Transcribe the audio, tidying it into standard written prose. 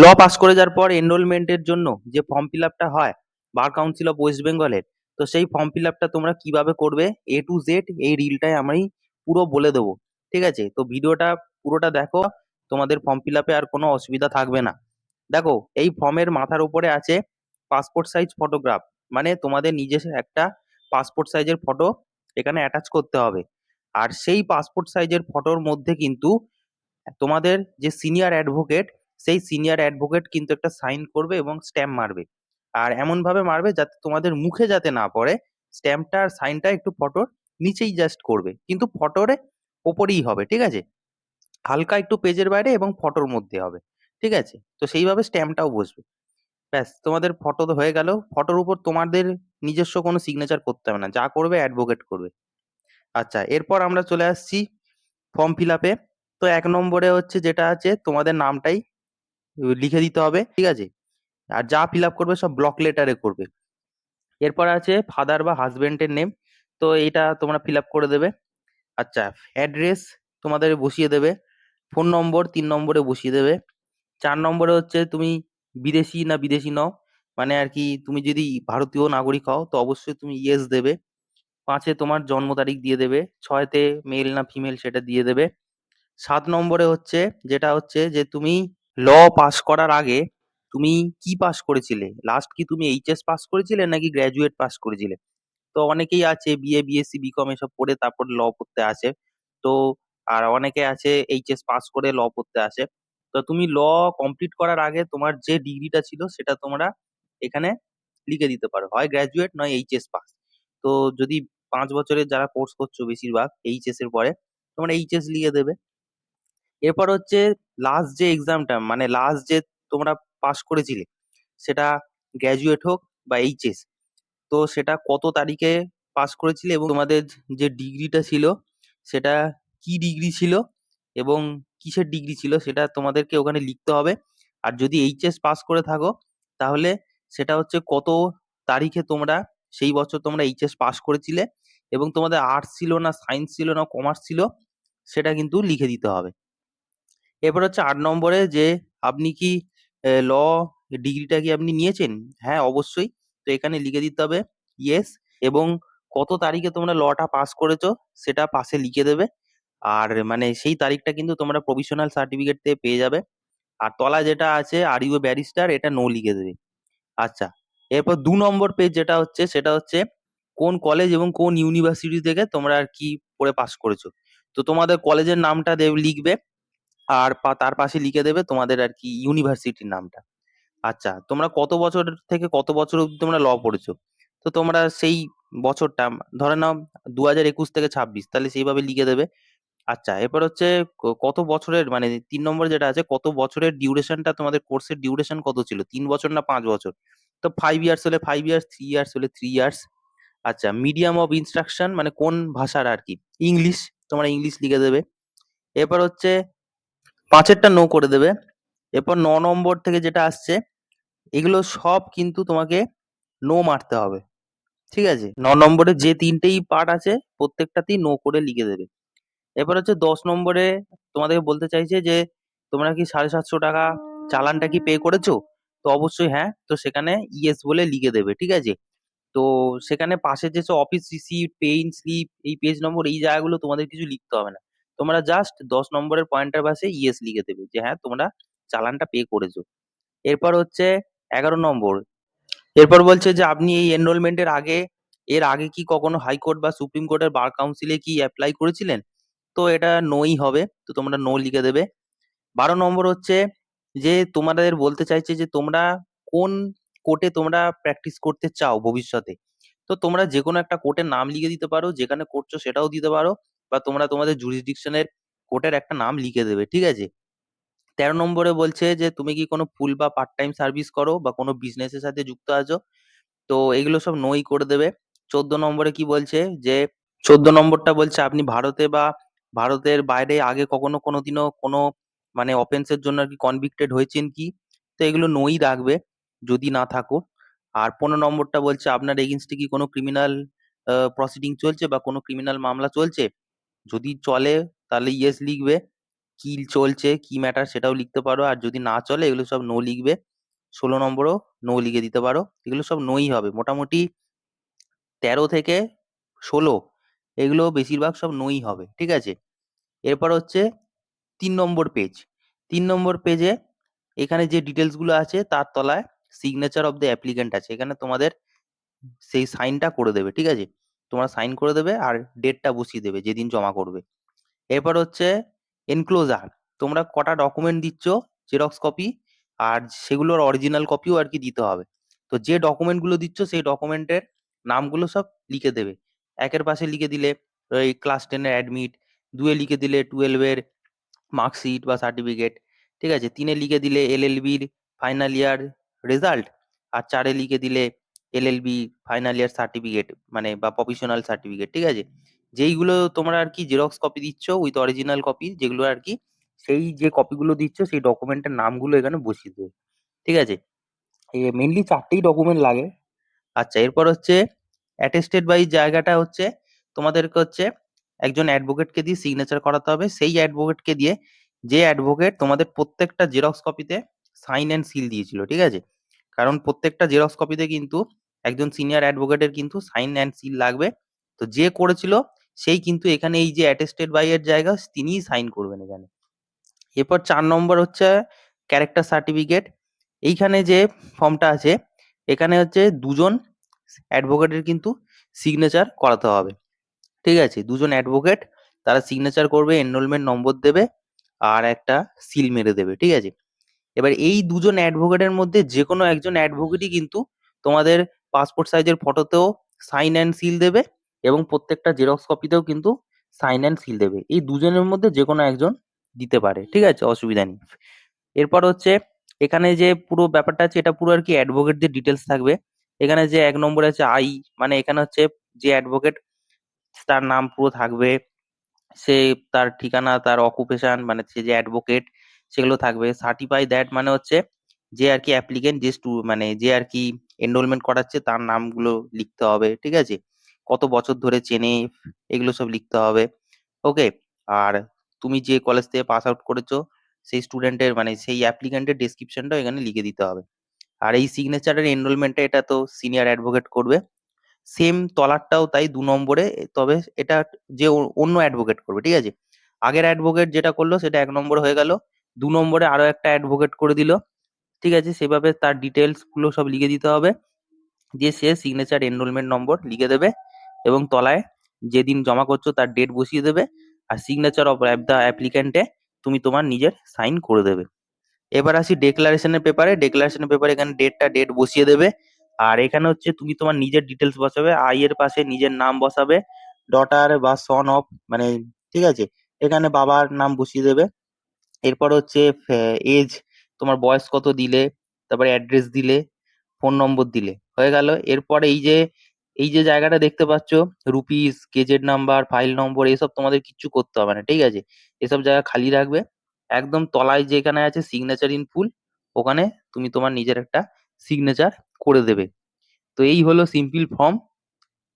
ল pass করে যাওয়ার পর এনরোলমেন্টের জন্য যে ফর্ম ফিল আপটা হয় বার কাউন্সিল অফ ওয়েস্ট বেঙ্গলের, তো সেই ফর্ম ফিল আপটা তোমরা কিভাবে করবে এ টু জেড এই রিলটায় আমি পুরো বলে দেবো। ঠিক আছে, তো ভিডিওটা পুরোটা দেখো, তোমাদের ফর্ম ফিল আপে আর কোনো অসুবিধা থাকবে না। দেখো, এই ফর্মের মাথার উপরে আছে পাসপোর্ট সাইজ ফটোগ্রাফ, মানে তোমাদের নিজস্ব একটা পাসপোর্ট সাইজের ফটো এখানে অ্যাটাচ করতে হবে। আর সেই পাসপোর্ট সাইজের ফটোর মধ্যে কিন্তু তোমাদের যে সিনিয়র অ্যাডভোকেট, সেই সিনিয়র অ্যাডভোকেট কিন্তু একটা সাইন করবে এবং স্ট্যাম্প মারবে। আর এমন ভাবে মারবে যাতে তোমাদের মুখে যাতে না পড়ে, স্ট্যাম্পটা আর সাইনটা একটু ফটোর নিচেই জাস্ট করবে, কিন্তু ফটোর ওপরেই হবে। ঠিক আছে, হালকা একটু পেজের বাইরে এবং ফটোর মধ্যে হবে। ঠিক আছে, তো সেইভাবে স্ট্যাম্পটাও বসবে। ব্যাস, তোমাদের ফটো তো হয়ে গেল। ফটোর উপর তোমাদের নিজস্ব কোনো সিগনেচার করতে হবে না, যা করবে অ্যাডভোকেট করবে। আচ্ছা, এরপর আমরা চলে আসছি ফর্ম ফিল আপে। তো 1 নম্বরে হচ্ছে যেটা আছে, তোমাদের নামটাই লিখে দিতে হবে। ঠিক আছে, আর যা ফিল আপ করবে সব ব্লক লেটারে করবে। এরপর আছে ফাদার বা হাজবেন্ডের নেম, তো এইটা তোমরা ফিল আপ করে দেবে। আচ্ছা, অ্যাড্রেস তোমাদের বসিয়ে দেবে। ফোন নম্বর 3 নম্বরে বসিয়ে দেবে। 4 নম্বরে হচ্ছে তুমি বিদেশি না বিদেশি নও, মানে আর কি তুমি যদি ভারতীয় নাগরিক হও তো অবশ্যই তুমি ইয়েস দেবে। 5-এ তোমার জন্ম তারিখ দিয়ে দেবে। 6-তে মেল না ফিমেল সেটা দিয়ে দেবে। 7 নম্বরে হচ্ছে যেটা হচ্ছে যে তুমি ল পাস করার আগে তুমি কি পাস করেছিলে, লাস্ট কি তুমি এইচএস পাস করেছিলে নাকি গ্র্যাজুয়েট পাস করেছিলে? তো অনেকেই আছে বিএ বিএসসি বিকম এসব পড়ে তারপর ল পড়তে আসে। তো আর অনেকে আছে এইচএস পাস করে ল পড়তে আসে। তো তুমি ল কমপ্লিট করার আগে তোমার যে ডিগ্রিটা ছিল সেটা তোমরা এখানে লিখে দিতে পারো, হয় গ্র্যাজুয়েট নয় এইচএস পাস। তো যদি 5 বছরের যারা কোর্স করছো বেশিরভাগ এইচএস এর পরে, তোমরা এইচএস লিখে দেবে। এরপর হচ্ছে লাস্ট যে এক্সামটা, মানে লাস্ট যে তোমরা পাস করেছিলে, সেটা গ্র্যাজুয়েট হোক বা এইচএস, তো সেটা কত তারিখে পাস করেছিলে এবং তোমাদের যে ডিগ্রিটা ছিল সেটা কি ডিগ্রি ছিল এবং কিসের ডিগ্রি ছিল সেটা তোমাদেরকে ওখানে লিখতে হবে। আর যদি এইচএস পাস করে থাকো তাহলে সেটা হচ্ছে কত তারিখে তোমরা সেই বছর তোমরা এইচএস পাস করেছিলে এবং তোমাদের আর্টস ছিল না সায়েন্স ছিল না কমার্স ছিল, সেটা কিন্তু লিখে দিতে হবে। এরপর হচ্ছে 8 নম্বরে যে আপনি কি ল ডিগ্রিটা কি আপনি নিয়েছেন? হ্যাঁ, অবশ্যই। তো এখানে লিখে দিতে হবে ইয়েস, এবং কত তারিখে তোমরা লটা পাস করেছো সেটা পাশে লিখে দেবে। আর মানে সেই তারিখটা কিন্তু তোমরা প্রভিশনাল সার্টিফিকেট থেকে পেয়ে যাবে। আর তলায় যেটা আছে আর ইউ ব্যারিস্টার, এটা নো লিখে দেবে। আচ্ছা, এরপর 2 নম্বর পেজ যেটা হচ্ছে সেটা হচ্ছে কোন কলেজ এবং কোন ইউনিভার্সিটি থেকে তোমরা আর কি পড়ে পাস করেছো। তো তোমাদের কলেজের নামটা লিখবে, আর তার পাশে লিখে দেবে তোমাদের আর কি ইউনিভার্সিটির নামটা। আচ্ছা, তোমরা কত বছর থেকে কত বছর অব্দি তোমরা ল পড়েছো, তো তোমরা সেই বছরটা ধরে নাও 2021 থেকে 26, তাহলে সেইভাবে লিখে দেবে। আচ্ছা, এরপর হচ্ছে কত বছরের, মানে 3 নম্বরে যেটা আছে কত বছরের ডিউরেশনটা, তোমাদের কোর্সের ডিউরেশন কত ছিল, 3 বছর না 5 বছর? তো 5 ইয়ার্স হলে 5 ইয়ার্স, 3 ইয়ার্স হলে 3 ইয়ার্স। আচ্ছা, মিডিয়াম অফ ইনস্ট্রাকশন মানে কোন ভাষার আর কি, ইংলিশ, তোমরা ইংলিশ লিখে দেবে। এরপর হচ্ছে 5-এরটা নো করে দেবে। এরপর 9 নম্বর থেকে যেটা আসছে, এগুলো সব কিন্তু তোমাকে নো মারতে হবে। ঠিক আছে, 9 নম্বরে যে 3টেই পার্ট আছে প্রত্যেকটাতেই নো করে লিখে দেবে। এরপর হচ্ছে 10 নম্বরে তোমাদের বলতে চাইছে যে তোমরা কি 750 টাকা চালানটা কি পে করেছো? তো অবশ্যই হ্যাঁ, তো সেখানে ইয়েস বলে লিখে দেবে। ঠিক আছে, তো সেখানে পাশে যে অফিস রিসিপ্ট, পেইন স্লিপ, এই পেজ নম্বর, এই জায়গাগুলো তোমাদের কিছু লিখতে হবে না। তোমরা জাস্ট 10 নম্বরের পয়েন্টের পাশে ইয়েস লিখে দেবে যে হ্যাঁ তোমরা চালানটা পে করেছো। এরপর হচ্ছে 11 নম্বর। এরপর বলছে যে আপনি এই এনরোলমেন্টের আগে, এর আগে কি কখনো হাইকোর্ট বা সুপ্রিম কোর্টের বার কাউন্সিলে কি অ্যাপ্লাই করেছিলেন? তো এটা নোই হবে, তো তোমরা নো লিখে দেবে। 12 নম্বর হচ্ছে যে তোমাদের বলতে চাইছে যে তোমরা কোন কোর্টে তোমরা প্র্যাকটিস করতে চাও ভবিষ্যতে। তো তোমরা যে কোনো একটা কোর্টের নাম লিখে দিতে পারো, যেখানে করছো সেটাও দিতে পারো, বা তোমরা তোমাদের জুরিসডিকশনের কোর্টের একটা নাম লিখে দেবে। ঠিক আছে, 13 নম্বরে বলছে যে তুমি কি কোনো ফুল বা পার্ট টাইম সার্ভিস করো বা কোনো বিজনেসের সাথে যুক্ত আছো, তো এগুলো সব নোই করে দেবে। 14 নম্বরে কি বলছে যে 14 নম্বরটা বলছে আপনি ভারতে বা ভারতের বাইরে আগে কখনো কোনোদিনও কোনো মানে অফেন্সের জন্য আর কি কনভিক্টেড হয়েছেন কি, তো এগুলো নোই রাখবে যদি না থাকো। আর 15 নম্বরটা বলছে আপনার এগেনস্টে কি কোনো ক্রিমিনাল প্রসিডিং চলছে বা কোনো ক্রিমিনাল মামলা চলছে, যদি চলে তাহলে ইয়েস লিখবে। কি চলছে কি ম্যাটার সেটাও লিখতে পারো, আর যদি না চলে এগুলো সব নো লিখবে। 16 নম্বরও নো লিখে দিতে পারো, এগুলো সব নোই হবে মোটামুটি। 13 থেকে 16 এগুলো বেশিরভাগ সব নোই হবে, ঠিক আছে। এরপর হচ্ছে 3 নম্বর পেজ। 3 নম্বর পেজে এখানে যে ডিটেলস গুলো আছে তার তলায় সিগনেচার অফ দ্য অ্যাপ্লিক্যান্ট আছে, এখানে তোমাদের সেই সাইনটা করে দেবে, ঠিক আছে। তোমরা সাইন করে দেবে আর ডেটটা বসিয়ে দেবে যেদিন জমা করবে। এরপর হচ্ছে এনক্লোজার। তোমরা কটা ডকুমেন্ট দিচ্ছ, জেরক্স কপি আর সেগুলোর অরিজিনাল কপিও আর কি দিতে হবে। তো যে ডকুমেন্ট গুলো দিচ্ছ সেই ডকুমেন্টের নামগুলো সব লিখে দেবে। একের পাশে লিখে দিলে ওই ক্লাস 10-এর অ্যাডমিট, 2-এ লিখে দিলে 12-এর মার্কশিট বা সার্টিফিকেট, ঠিক আছে। 3-এ লিখে দিলে এলএলবির ফাইনাল ইয়ার রেজাল্ট, আর 4-এ লিখে দিলে এলএলবি ফাইনাল ইয়ার সার্টিফিকেট মানে বা প্রফেশনাল সার্টিফিকেট, ঠিক আছে। যেইগুলো তোমরা আর কি জেরক্স কপি দিচ্ছ উইথ অরিজিনাল কপি যেগুলো আর কি, সেই যে কপিগুলো দিচ্ছ সেই ডকুমেন্টের নামগুলো এখানে বসিয়ে দেবে, ঠিক আছে। মেনলি 4টেই ডকুমেন্ট লাগে। আচ্ছা, এরপর হচ্ছে অ্যাটেস্টেড বাই জায়গাটা হচ্ছে তোমাদেরকে হচ্ছে একজন অ্যাডভোকেটকে দিয়ে সিগনেচার করাতে হবে, সেই অ্যাডভোকেটকে দিয়ে যে অ্যাডভোকেট তোমাদের প্রত্যেকটা জেরক্স কপিতে সাইন অ্যান্ড সিল দিয়েছিল, ঠিক আছে। কারণ প্রত্যেকটা জেরক্স কপিতে কিন্তু একজন সিনিয়র অ্যাডভোকেটের কিন্তু সাইন অ্যান্ড সিল লাগবে। তো যে করেছিল সেই কিন্তু এখানে এই যে অ্যাটেস্টেড বাই এর জায়গা তিনিই সাইন করবেন এখানে। এরপর 4 নম্বর হচ্ছে ক্যারেক্টার সার্টিফিকেট। এইখানে যে ফর্মটা আছে এখানে হচ্ছে দুজন অ্যাডভোকেটের কিন্তু সিগনেচার করাতে হবে, ঠিক আছে। দুজন অ্যাডভোকেট তারা সিগনেচার করবে, এনরোলমেন্ট নম্বর দেবে আর একটা সিল মেরে দেবে, ঠিক আছে। এবার এই দুজন অ্যাডভোকেটের মধ্যে যে কোনো একজন অ্যাডভোকেটই কিন্তু তোমাদের পাসপোর্ট সাইজের ফটোতেও সাইন অ্যান্ড সিল দেবে এবং প্রত্যেকটা জেরক্স কপিতেও কিন্তু সাইন অ্যান্ড সিল দেবে। এই দুজনের মধ্যে যে কোনো একজন দিতে পারে, ঠিক আছে, অসুবিধা নেই। এরপর হচ্ছে এখানে যে পুরো ব্যাপারটা আছে এটা পুরো আর কি অ্যাডভোকেটদের ডিটেলস থাকবে। এখানে যে 1 নম্বরে আছে আই, মানে এখানে হচ্ছে যে অ্যাডভোকেট তার নাম পুরো থাকবে, সে তার ঠিকানা, তার অকুপেশন মানে সে যে অ্যাডভোকেট সেগুলো থাকবে। সার্টিফাই দ্যাট মানে হচ্ছে যে আর কি অ্যাপ্লিকেন্ট যে মানে যে আর কি এনরোলমেন্ট করাচ্ছে তার নামগুলো লিখতে হবে, ঠিক আছে। কত বছর ধরে চেনে এগুলো সব লিখতে হবে, ওকে। আর তুমি যে কলেজ থেকে পাস আউট করেছো সেই স্টুডেন্টের মানে সেই অ্যাপ্লিকেন্টের ডেসক্রিপশনটাও এখানে লিখে দিতে হবে। আর এই সিগনেচারের এনরোলমেন্টটা এটা তো সিনিয়র অ্যাডভোকেট করবে। সেম তলারটাও তাই 2 নম্বরে, তবে এটা যে অন্য অ্যাডভোকেট করবে, ঠিক আছে। আগের অ্যাডভোকেট যেটা করলো সেটা 1 নম্বর হয়ে গেল, 2 নম্বরে আরো একটা অ্যাডভোকেট করে দিল, ঠিক আছে। সেভাবে তার ডিটেলস গুলো সব লিখে দিতে হবে, দিয়ে সে সিগনেচার এনরোলমেন্ট নম্বর লিখে দেবে এবং তলায় যেদিন জমা করছো তার ডেট বসিয়ে দেবে, আর সিগনেচার অফ দ্য অ্যাপ্লিক্যান্টে তুমি তোমার নিজের সাইন করে দেবে। এবার আসি ডেক্লারেশনের পেপারে। ডেক্লারেশনের পেপারে এখানে ডেট বসিয়ে দেবে, আর এখানে হচ্ছে তুমি তোমার নিজের ডিটেলস বসাবে, আই এর পাশে নিজের নাম বসাবে, ডটার বা সন অফ মানে, ঠিক আছে, এখানে বাবার নাম বসিয়ে দেবে। এরপর হচ্ছে এজ, তোমার বয়স কত দিলে, তারপরে অ্যাড্রেস দিলে, ফোন নম্বর দিলে, হয়ে গেল। এরপরে এই যে জায়গাটা দেখতে পাচ্ছ rupees, gazette number, file number, এসব তোমাদের কিচ্ছু করতে হবে না, ঠিক আছে। এসব জায়গা খালি রাখবে। একদম তলায় যেখানে আছে সিগনেচার ইন ফুল, ওখানে তুমি তোমার নিজের একটা সিগনেচার করে দেবে। তো এই হলো সিম্পল ফর্ম।